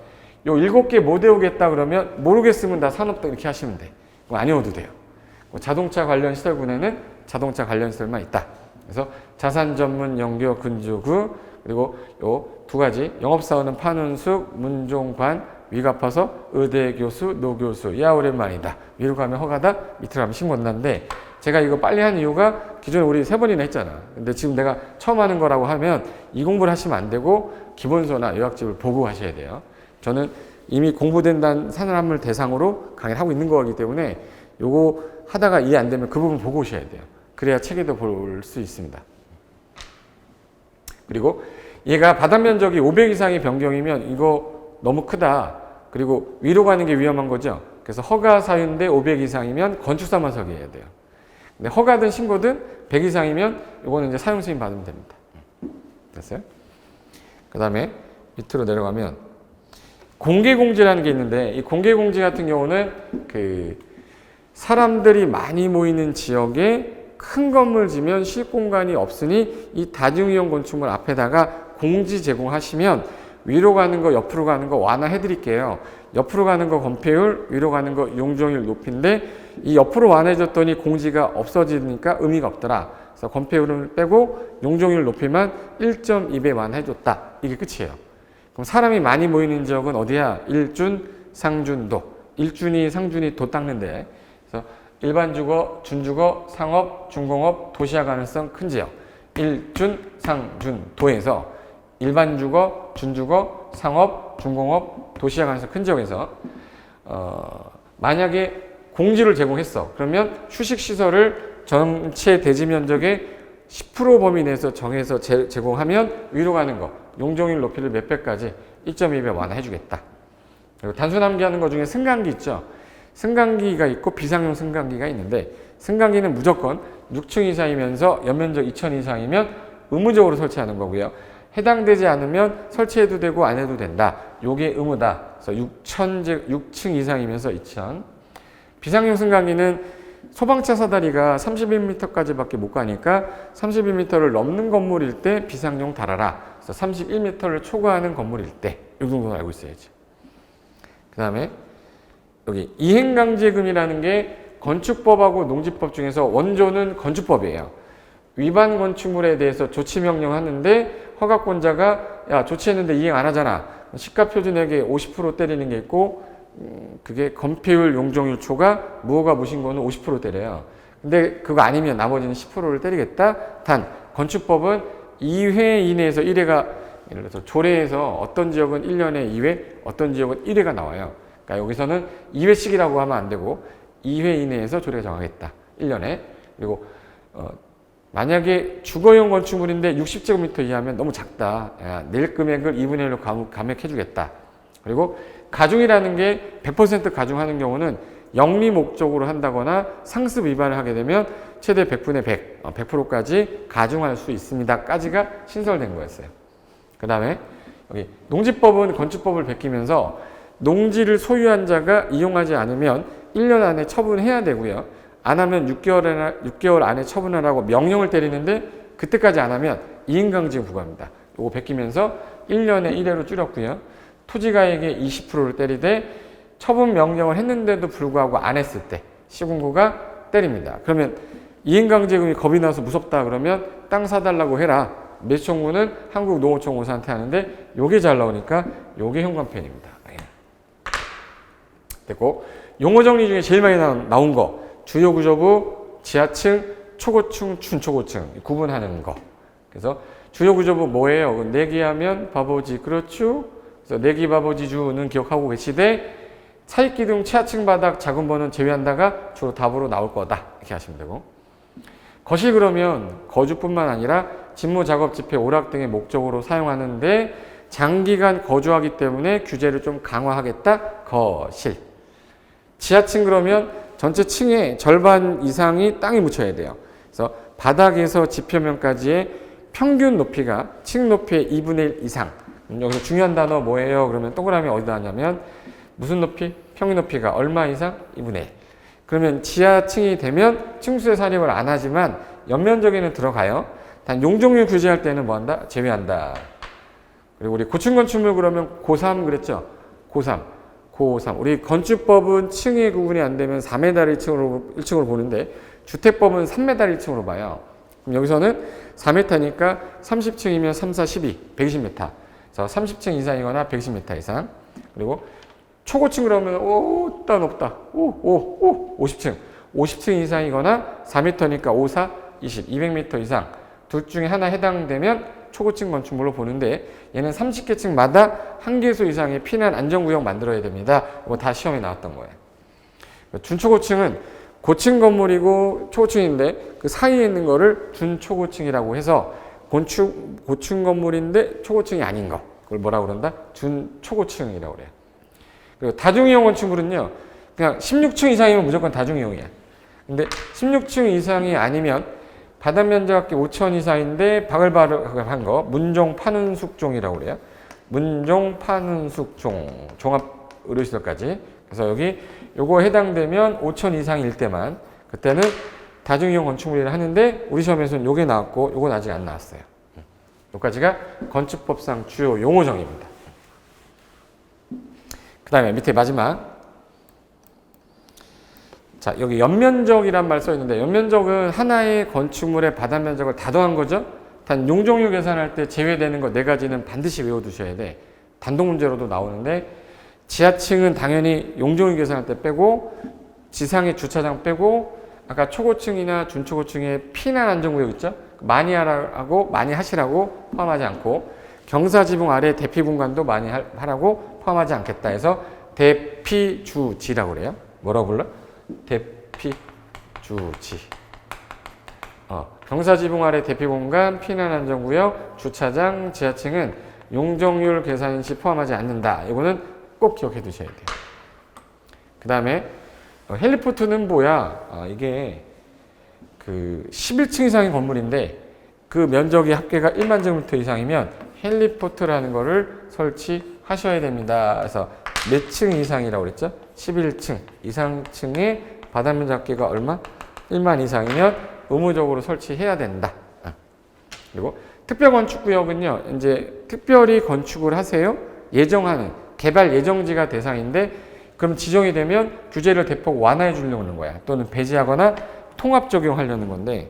요 7개 못 외우겠다 그러면 모르겠으면 다 산업도 이렇게 하시면 돼. 안 외워도 돼요. 자동차 관련 시설군에는 자동차 관련 시설만 있다. 그래서 자산 전문 영교 근주구 그리고 요 두 가지 영업사원은 판운숙, 문종관, 위가 아파서 의대 교수, 노 교수. 야, 오랜만이다. 위로 가면 허가다, 밑으로 가면 신고한다는데 제가 이거 빨리 한 이유가 기존에 우리 3번이나 했잖아. 근데 지금 내가 처음 하는 거라고 하면 이 공부를 하시면 안 되고 기본서나 요약집을 보고 하셔야 돼요. 저는 이미 공부된 사람을 대상으로 강의를 하고 있는 거기 때문에 요거 하다가 이해 안 되면 그 부분 보고 오셔야 돼요. 그래야 책에도 볼 수 있습니다. 그리고 얘가 바닥 면적이 500 이상의 변경이면 이거 너무 크다. 그리고 위로 가는 게 위험한 거죠. 그래서 허가 사유인데 500 이상이면 건축사만 서기해야 돼요. 근데 허가든 신고든 100 이상이면 이거는 이제 사용 승인 받으면 됩니다. 됐어요? 그 다음에 밑으로 내려가면 공개공지라는 게 있는데 이 공개공지 같은 경우는 그 사람들이 많이 모이는 지역에 큰 건물 지면 쉴 공간이 없으니 이 다중이용 건축물 앞에다가 공지 제공하시면 위로 가는 거 옆으로 가는 거 완화해 드릴게요. 옆으로 가는 거 건폐율, 위로 가는 거 용적률 높인데 이 옆으로 완화해 줬더니 공지가 없어지니까 의미가 없더라. 그래서 건폐율을 빼고 용적률 높이만 1.2배 완화해 줬다. 이게 끝이에요. 그럼 사람이 많이 모이는 지역은 어디야? 일준, 상준도. 일준이 상준이 도 닦는데. 그래서 일반 주거, 준주거, 상업, 중공업, 도시화 가능성 큰 지역. 일준, 상준, 도에서 일반 주거, 준주거, 상업, 중공업, 도시화 가능성 큰 지역에서 만약에 공지를 제공했어. 그러면 휴식시설을 전체 대지 면적의 10% 범위 내에서 정해서 제공하면 위로 가는 거 용적률 높이를 몇 배까지 1.2배 완화해 주겠다. 그리고 단순 암기하는 것 중에 승강기 있죠. 승강기가 있고 비상용 승강기가 있는데 승강기는 무조건 6층 이상이면서 연면적 2000 이상이면 의무적으로 설치하는 거고요. 해당되지 않으면 설치해도 되고 안 해도 된다. 요게 의무다. 그래서 6층 이상이면서 2000. 비상용 승강기는 소방차 사다리가 31m까지밖에 못 가니까 31m를 넘는 건물일 때 비상용 달아라. 그래서 31m를 초과하는 건물일 때 이 정도는 알고 있어야지. 그 다음에 여기 이행강제금이라는 게 건축법하고 농지법 중에서 원조는 건축법이에요. 위반 건축물에 대해서 조치명령 하는데 허가권자가 야 조치했는데 이행 안 하잖아. 시가표준액의 50% 때리는 게 있고 그게 건폐율, 용적률 초과, 무허가 무신고는 50% 때려요. 근데 그거 아니면 나머지는 10%를 때리겠다. 단 건축법은 2회 이내에서 1회가 예를 들어서 조례에서 어떤 지역은 1년에 2회, 어떤 지역은 1회가 나와요. 그러니까 여기서는 2회씩이라고 하면 안 되고 2회 이내에서 조례가 정하겠다. 1년에. 그리고 만약에 주거용 건축물인데 60제곱미터 이하면 너무 작다. 야, 낼 금액을 2분의 1로 감액해 주겠다. 그리고 가중이라는 게 100% 가중하는 경우는 영리 목적으로 한다거나 상습 위반을 하게 되면 최대 100분의 100, 100%까지 가중할 수 있습니다. 까지가 신설된 거였어요. 그 다음에 여기 농지법은 건축법을 베끼면서 농지를 소유한 자가 이용하지 않으면 1년 안에 처분해야 되고요. 안 하면 6개월 안에 처분하라고 명령을 때리는데 그때까지 안 하면 이행강제금 부과합니다. 요거 베끼면서 1년에 1회로 줄였고요. 토지가액의 20%를 때리되 처분 명령을 했는데도 불구하고 안 했을 때 시군구가 때립니다. 그러면 이행강제금이 겁이 나서 무섭다 그러면 땅 사달라고 해라. 매수청구는 한국농어촌공사한테 하는데 요게 잘 나오니까 요게 현관편입니다. 됐고, 용어 정리 중에 제일 많이 나온 거 주요 구조부, 지하층, 초고층, 준초고층 구분하는 거. 그래서 주요 구조부 뭐예요? 내기하면 바보지, 그렇죠? 그래서 내기 바보지주는 기억하고 계시되 차익기둥, 최하층 바닥, 작은 번은 제외한다가 주로 답으로 나올 거다 이렇게 하시면 되고, 거실 그러면 거주뿐만 아니라 직무, 작업, 집회, 오락 등의 목적으로 사용하는데 장기간 거주하기 때문에 규제를 좀 강화하겠다. 거실. 지하층 그러면 전체 층의 절반 이상이 땅에 묻혀야 돼요. 그래서 바닥에서 지표면까지의 평균 높이가 층 높이의 2분의 1 이상. 여기서 중요한 단어 뭐예요? 그러면 동그라미 어디다 하냐면 무슨 높이? 평균 높이가 얼마 이상? 2분의 1. 그러면 지하층이 되면 층수의 사립을 안 하지만 연면적에는 들어가요. 단 용적률 규제할 때는 뭐 한다? 제외한다. 그리고 우리 고층 건축물 그러면 고3 그랬죠? 고3. 우리 건축법은 층의 구분이 안 되면 4m를 1층으로 보는데 주택법은 3m 1층으로 봐요. 그럼 여기서는 4m니까 30층이면 3, 4, 12, 120m. 그래서 30층 이상이거나 110m 이상. 그리고 초고층 그러면 높다. 50층. 50층 이상이거나 4m니까 5, 4, 20, 200m 이상. 둘 중에 하나 해당되면 초고층 건축물로 보는데 얘는 30개 층마다 한 개소 이상의 피난 안전구역 만들어야 됩니다. 이거 다 시험에 나왔던 거예요. 준초고층은 고층 건물이고 초고층인데 그 사이에 있는 거를 준초고층이라고 해서 고층 건물인데 초고층이 아닌 거. 그걸 뭐라고 그런다? 준초고층이라고 그래요. 그리고 다중이용 건축물은요. 그냥 16층 이상이면 무조건 다중이용이야. 근데 16층 이상이 아니면 바닥 면적이 5천 이상인데 바글바글한 거 문종 파는 숙종이라고 그래요. 문종 파는 숙종 종합 의료시설까지. 그래서 여기 요거 해당되면 5천 이상일 때만 그때는 다중이용 건축물이라 하는데 우리 시험에서는 요게 나왔고 요건 아직 안 나왔어요. 여기까지가 건축법상 주요 용어정의입니다. 그 다음에 밑에 마지막. 자, 여기 연면적이란 말 써 있는데 연면적은 하나의 건축물의 바닥 면적을 다 더한 거죠. 단 용적률 계산할 때 제외되는 거 네 가지는 반드시 외워두셔야 돼. 단독 문제로도 나오는데 지하층은 당연히 용적률 계산할 때 빼고 지상의 주차장 빼고 아까 초고층이나 준초고층의 피난 안전구역 있죠. 많이 하시라고 포함하지 않고 경사지붕 아래 대피 공간도 많이 하라고 포함하지 않겠다 해서 대피주지라고 그래요. 뭐라고 불러? 대피주지. 경사지붕 아래 대피공간, 피난안전구역, 주차장, 지하층은 용적률 계산 시 포함하지 않는다. 이거는 꼭 기억해 두셔야 돼요. 그 다음에 헬리포트는 뭐야? 이게 그 11층 이상의 건물인데 그 면적의 합계가 1만 제곱미터 이상이면 헬리포트라는 거를 설치하셔야 됩니다. 그래서 몇 층 이상이라고 그랬죠? 11층 이상층의 바닥 면적 합계가 얼마? 1만 이상이면 의무적으로 설치해야 된다. 그리고 특별건축구역은요, 이제 특별히 건축을 하세요. 예정하는 개발 예정지가 대상인데 그럼 지정이 되면 규제를 대폭 완화해 주려고 하는 거야. 또는 배제하거나 통합 적용하려는 건데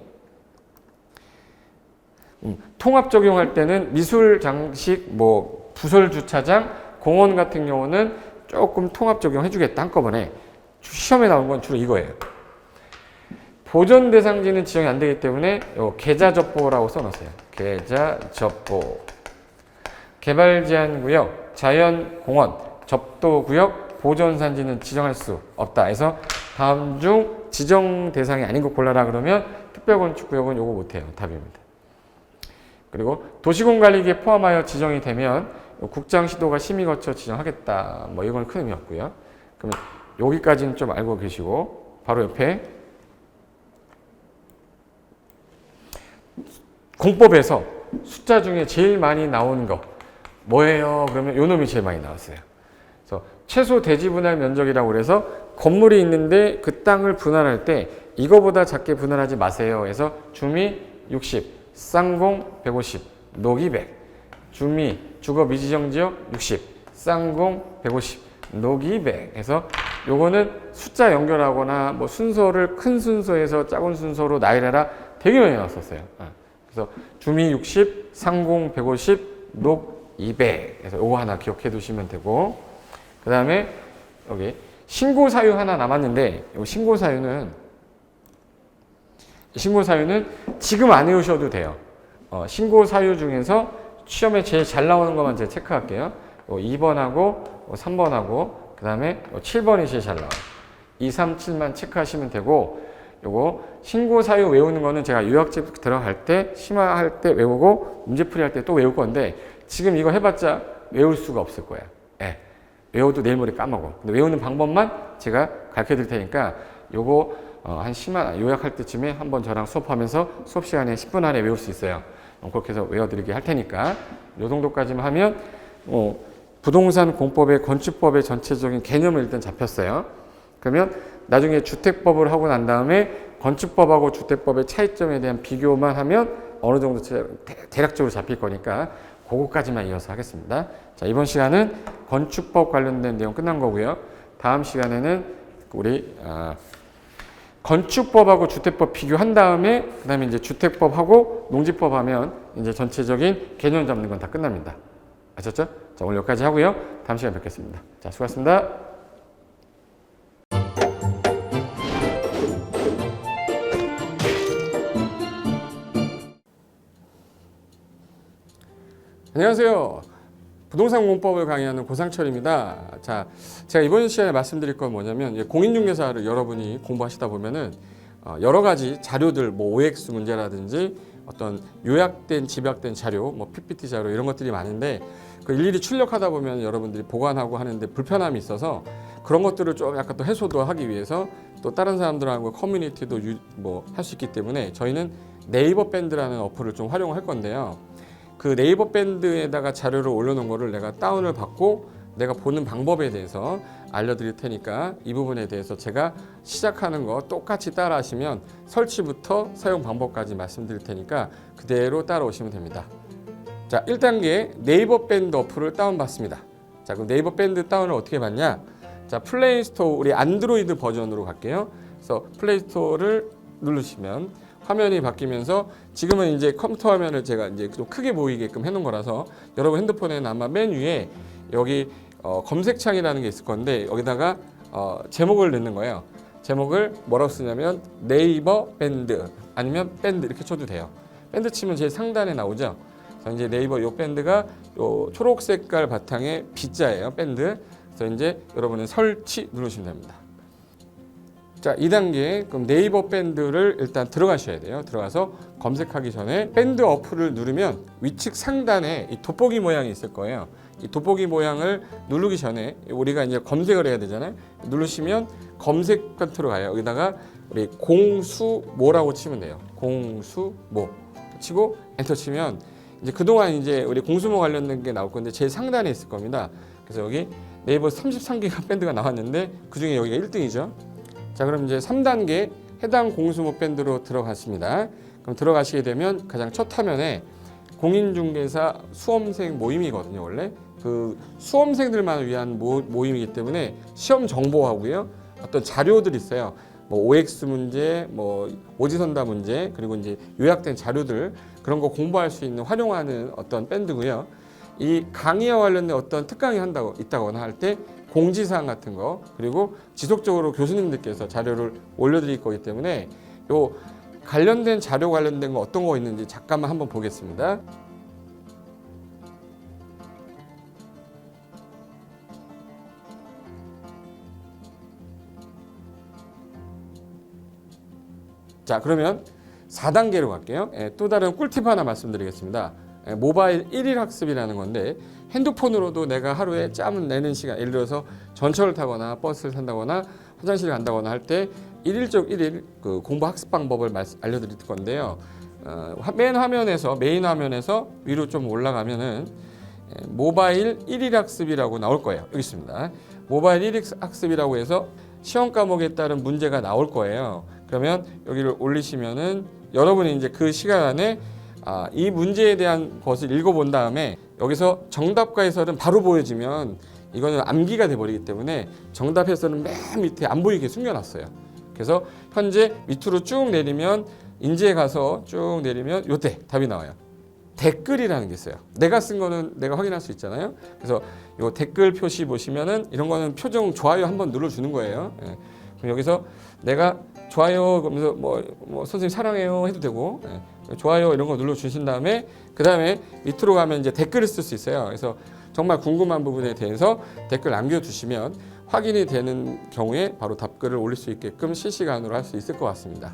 통합 적용할 때는 미술 장식, 부설 주차장, 공원 같은 경우는 조금 통합 적용해 주겠다 한꺼번에. 시험에 나온 건 주로 이거예요. 보전 대상지는 지정이 안 되기 때문에 계좌접보라고 써놓으세요. 계좌접보. 개발 제한 구역, 자연 공원, 접도 구역, 보전 산지는 지정할 수 없다. 해서 다음 중 지정 대상이 아닌 거 골라라 그러면 특별건축구역은 요거 못해요. 답입니다. 그리고 도시공관리기에 포함하여 지정이 되면 국장시도가 심의 거쳐 지정하겠다. 이건 큰 의미 없고요. 그러면 여기까지는 좀 알고 계시고 바로 옆에 공법에서 숫자 중에 제일 많이 나오는 거 뭐예요? 그러면 요 놈이 제일 많이 나왔어요. 그래서 최소 대지 분할 면적이라고 그래서 건물이 있는데 그 땅을 분할할 때 이거보다 작게 분할하지 마세요. 해서 주미 60, 쌍공 150, 녹이 100. 주미 주거 미지정지역 60, 쌍공 150, 녹이 100 해서 요거는 숫자 연결하거나 뭐 순서를 큰 순서에서 작은 순서로 나열해라 되게 많이 나왔었어요. 그래서 주미 60, 상공 150, 녹 200 해서 요거 하나 기억해 두시면 되고, 그 다음에 여기 신고 사유 하나 남았는데 이 신고 사유는 지금 안 외우셔도 돼요. 신고 사유 중에서 시험에 제일 잘 나오는 것만 제가 체크할게요. 2번하고 3번하고 그 다음에 7번이 제일 잘 나와요. 2, 3, 7만 체크하시면 되고, 요거 신고 사유 외우는 거는 제가 요약집 들어갈 때 심화할 때 외우고 문제풀이 할 때 또 외울 건데 지금 이거 해봤자 외울 수가 없을 거예요. 예. 외워도 내일 모레 까먹어. 근데 외우는 방법만 제가 가르쳐 드릴 테니까 요거 한 요약할 때쯤에 한번 저랑 수업하면서 수업 시간에 10분 안에 외울 수 있어요. 그렇게 해서 외워드리게 할 테니까 요 정도까지만 하면 부동산 공법의 건축법의 전체적인 개념을 일단 잡혔어요. 그러면 나중에 주택법을 하고 난 다음에 건축법하고 주택법의 차이점에 대한 비교만 하면 어느 정도 대략적으로 잡힐 거니까 그거까지만 이어서 하겠습니다. 자, 이번 시간은 건축법 관련된 내용 끝난 거고요. 다음 시간에는 우리 건축법하고 주택법 비교한 다음에 그 다음에 이제 주택법하고 농지법 하면 이제 전체적인 개념 잡는 건 다 끝납니다. 아셨죠? 자, 오늘 여기까지 하고요. 다음 시간에 뵙겠습니다. 자, 수고하셨습니다. 안녕하세요. 부동산 공법을 강의하는 고상철입니다. 자, 제가 이번 시간에 말씀드릴 건 뭐냐면 공인중개사를 여러분이 공부하시다 보면은 여러 가지 자료들, 뭐 OX 문제라든지 어떤 요약된 집약된 자료, 뭐 PPT 자료 이런 것들이 많은데 그 일일이 출력하다 보면 여러분들이 보관하고 하는데 불편함이 있어서 그런 것들을 좀 약간 또 해소도 하기 위해서 또 다른 사람들하고 커뮤니티도 뭐 할 수 있기 때문에 저희는 네이버 밴드라는 어플을 좀 활용할 건데요. 그 네이버 밴드에다가 자료를 올려놓은 거를 내가 다운을 받고 내가 보는 방법에 대해서 알려드릴 테니까 이 부분에 대해서 제가 시작하는 거 똑같이 따라 하시면 설치부터 사용 방법까지 말씀드릴 테니까 그대로 따라오시면 됩니다. 자, 1단계 네이버 밴드 어플을 다운받습니다. 자, 그럼 네이버 밴드 다운을 어떻게 받냐? 자, 플레이스토어 우리 안드로이드 버전으로 갈게요. 그래서 플레이스토어를 누르시면 화면이 바뀌면서 지금은 이제 컴퓨터 화면을 제가 이제 좀 크게 보이게끔 해놓은 거라서 여러분 핸드폰에는 아마 맨 위에 여기 검색창이라는 게 있을 건데 여기다가 제목을 넣는 거예요. 제목을 뭐라고 쓰냐면 네이버 밴드 아니면 밴드 이렇게 쳐도 돼요. 밴드 치면 제일 상단에 나오죠. 그래서 이제 네이버 요 밴드가 요 초록 색깔 바탕에 B자예요. 밴드. 그래서 이제 여러분은 설치 누르시면 됩니다. 자, 2단계 그럼 네이버 밴드를 일단 들어가셔야 돼요. 들어가서 검색하기 전에 밴드 어플을 누르면 위측 상단에 이 돋보기 모양이 있을 거예요. 이 돋보기 모양을 누르기 전에 우리가 이제 검색을 해야 되잖아요. 누르시면 검색 컨트롤 가요. 여기다가 우리 공수모라고 치면 돼요. 공수모 치고 엔터 치면 이제 그동안 이제 우리 공수모 관련된 게 나올 건데 제일 상단에 있을 겁니다. 그래서 여기 네이버 33개가 밴드가 나왔는데 그중에 여기가 1등이죠. 자, 그럼 이제 3단계 해당 공수모 밴드로 들어갔습니다. 그럼 들어가시게 되면 가장 첫 화면에 공인중개사 수험생 모임이거든요. 원래 그 수험생들만 위한 모임이기 때문에 시험 정보하고요. 어떤 자료들이 있어요. 뭐 OX 문제, 뭐 오지선다 문제, 그리고 이제 요약된 자료들 그런 거 공부할 수 있는 활용하는 어떤 밴드고요. 이 강의와 관련된 어떤 특강이 있다거나 할 때 공지사항 같은 거 그리고 지속적으로 교수님들께서 자료를 올려드릴 거기 때문에 요 관련된 자료 관련된 거 어떤 거 있는지 잠깐만 한번 보겠습니다. 자, 그러면 4단계로 갈게요. 또 다른 꿀팁 하나 말씀드리겠습니다. 모바일 1일 학습이라는 건데 핸드폰으로도 내가 하루에 짬을 내는 시간, 예를 들어서 전철을 타거나 버스를 탄다거나 화장실을 간다거나 할 때 1일 그 공부 학습 방법을 알려드릴 건데요. 메인 화면에서 위로 좀 올라가면은 모바일 1일 학습이라고 나올 거예요. 여기 있습니다. 모바일 1일 학습이라고 해서 시험 과목에 따른 문제가 나올 거예요. 그러면 여기를 올리시면은 여러분이 이제 그 시간 안에 이 문제에 대한 것을 읽어본 다음에 여기서 정답과 해설은 바로 보여지면 이거는 암기가 돼버리기 때문에 정답 해설은 맨 밑에 안 보이게 숨겨놨어요. 그래서 현재 밑으로 쭉 내리면 인지에 가서 쭉 내리면 요때 답이 나와요. 댓글이라는 게 있어요. 내가 쓴 거는 내가 확인할 수 있잖아요. 그래서 요 댓글 표시 보시면은 이런 거는 표정 좋아요 한번 눌러주는 거예요. 예. 그럼 여기서 내가 좋아요 그러면서 뭐 선생님 사랑해요 해도 되고 좋아요 이런 거 눌러주신 다음에 그 다음에 밑으로 가면 이제 댓글을 쓸 수 있어요. 그래서 정말 궁금한 부분에 대해서 댓글 남겨주시면 확인이 되는 경우에 바로 답글을 올릴 수 있게끔 실시간으로 할 수 있을 것 같습니다.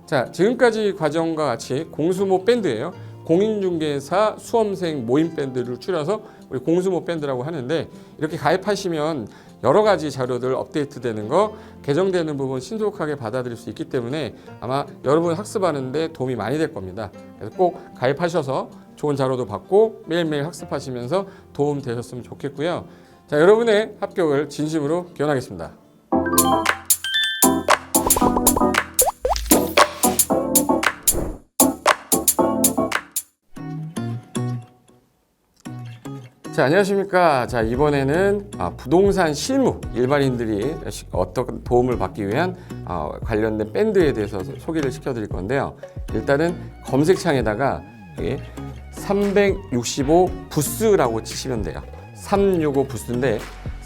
자, 지금까지 과정과 같이 공수모 밴드예요. 공인중개사 수험생 모임 밴드를 줄여서 우리 공수모 밴드라고 하는데 이렇게 가입하시면 여러 가지 자료들 업데이트되는 거 개정되는 부분 신속하게 받아들일 수 있기 때문에 아마 여러분 학습하는데 도움이 많이 될 겁니다. 그래서 꼭 가입하셔서 좋은 자료도 받고 매일매일 학습하시면서 도움 되셨으면 좋겠고요. 자, 여러분의 합격을 진심으로 기원하겠습니다. 자, 안녕하십니까. 자, 이번에는 부동산 실무 일반인들이 어떤 도움을 받기 위한 관련된 밴드에 대해서 소개를 시켜드릴 건데요. 일단은 검색창에다가 365 부스라고 치시면 돼요. 365 부스인데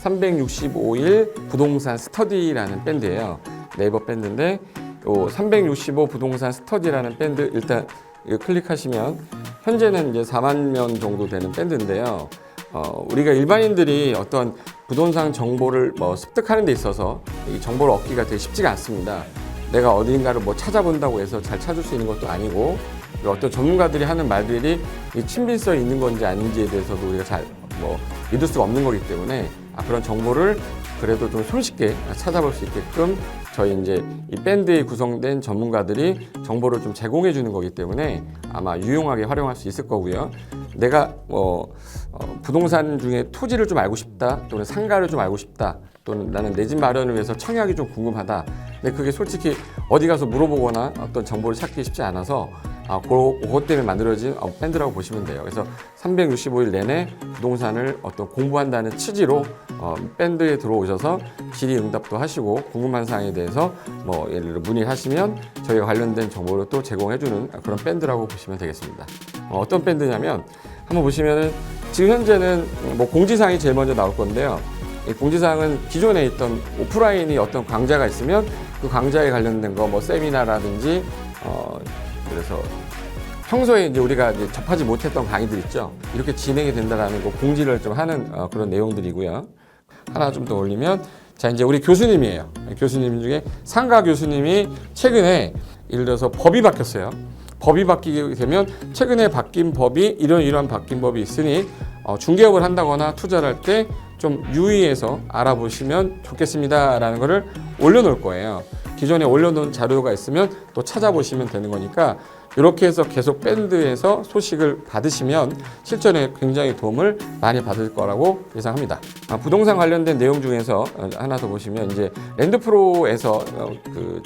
365일 부동산 스터디라는 밴드예요. 네이버 밴드인데 요 365 부동산 스터디라는 밴드 일단 클릭하시면 현재는 이제 4만 명 정도 되는 밴드인데요. 우리가 일반인들이 어떤 부동산 정보를 습득하는 데 있어서 이 정보를 얻기가 되게 쉽지가 않습니다. 내가 어딘가를 찾아본다고 해서 잘 찾을 수 있는 것도 아니고 어떤 전문가들이 하는 말들이 이 친밀성이 있는 건지 아닌지에 대해서도 우리가 잘 믿을 수가 없는 거기 때문에 그런 정보를 그래도 좀 손쉽게 찾아볼 수 있게끔 저희 이제 이 밴드에 구성된 전문가들이 정보를 좀 제공해 주는 거기 때문에 아마 유용하게 활용할 수 있을 거고요. 내가 부동산 중에 토지를 좀 알고 싶다 또는 상가를 좀 알고 싶다 또는 나는 내 집 마련을 위해서 청약이 좀 궁금하다. 근데 그게 솔직히 어디 가서 물어보거나 어떤 정보를 찾기 쉽지 않아서 그것 때문에 만들어진 밴드라고 보시면 돼요. 그래서 365일 내내 부동산을 공부한다는 취지로 밴드에 들어오셔서 질의응답도 하시고 궁금한 사항에 대해서 예를 들어 문의를 하시면 저희가 관련된 정보를 또 제공해주는 그런 밴드라고 보시면 되겠습니다. 어떤 밴드냐면 한번 보시면은 지금 현재는 공지사항이 제일 먼저 나올 건데요. 이 공지사항은 기존에 있던 오프라인이 어떤 강좌가 있으면 그 강좌에 관련된 거 세미나라든지 그래서 평소에 이제 우리가 이제 접하지 못했던 강의들 있죠. 이렇게 진행이 된다라는 거 공지를 좀 하는 그런 내용들이고요. 하나 좀 더 올리면 자 이제 우리 교수님이에요. 교수님 중에 상가 교수님이 최근에 예를 들어서 법이 바뀌었어요. 법이 바뀌게 되면 최근에 바뀐 법이 이러한 바뀐 법이 있으니 중개업을 한다거나 투자를 할 때 좀 유의해서 알아보시면 좋겠습니다라는 거를 올려놓을 거예요. 기존에 올려놓은 자료가 있으면 또 찾아보시면 되는 거니까 이렇게 해서 계속 밴드에서 소식을 받으시면 실전에 굉장히 도움을 많이 받을 거라고 예상합니다. 부동산 관련된 내용 중에서 하나 더 보시면 이제 랜드프로에서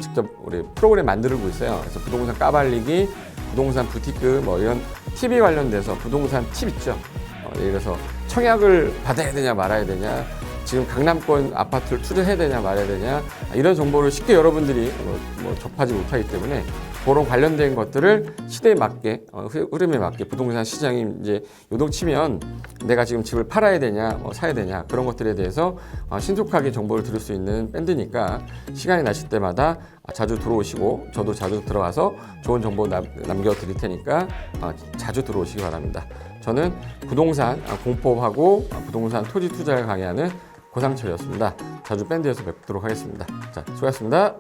직접 우리 프로그램 만들고 있어요. 그래서 부동산 까발리기, 부동산 부티크 이런 팁이 관련돼서 부동산 팁 있죠. 예를 들어서 청약을 받아야 되냐 말아야 되냐, 지금 강남권 아파트를 투자해야 되냐 말아야 되냐 이런 정보를 쉽게 여러분들이 접하지 못하기 때문에 그런 관련된 것들을 시대에 맞게 흐름에 맞게 부동산 시장이 이제 요동치면 내가 지금 집을 팔아야 되냐 사야 되냐 그런 것들에 대해서 신속하게 정보를 들을 수 있는 밴드니까 시간이 나실 때마다 자주 들어오시고 저도 자주 들어가서 좋은 정보 남겨드릴 테니까 자주 들어오시기 바랍니다. 저는 부동산 공법하고 부동산 토지 투자를 강의하는 고상철이었습니다. 자주 밴드에서 뵙도록 하겠습니다. 자, 수고하셨습니다.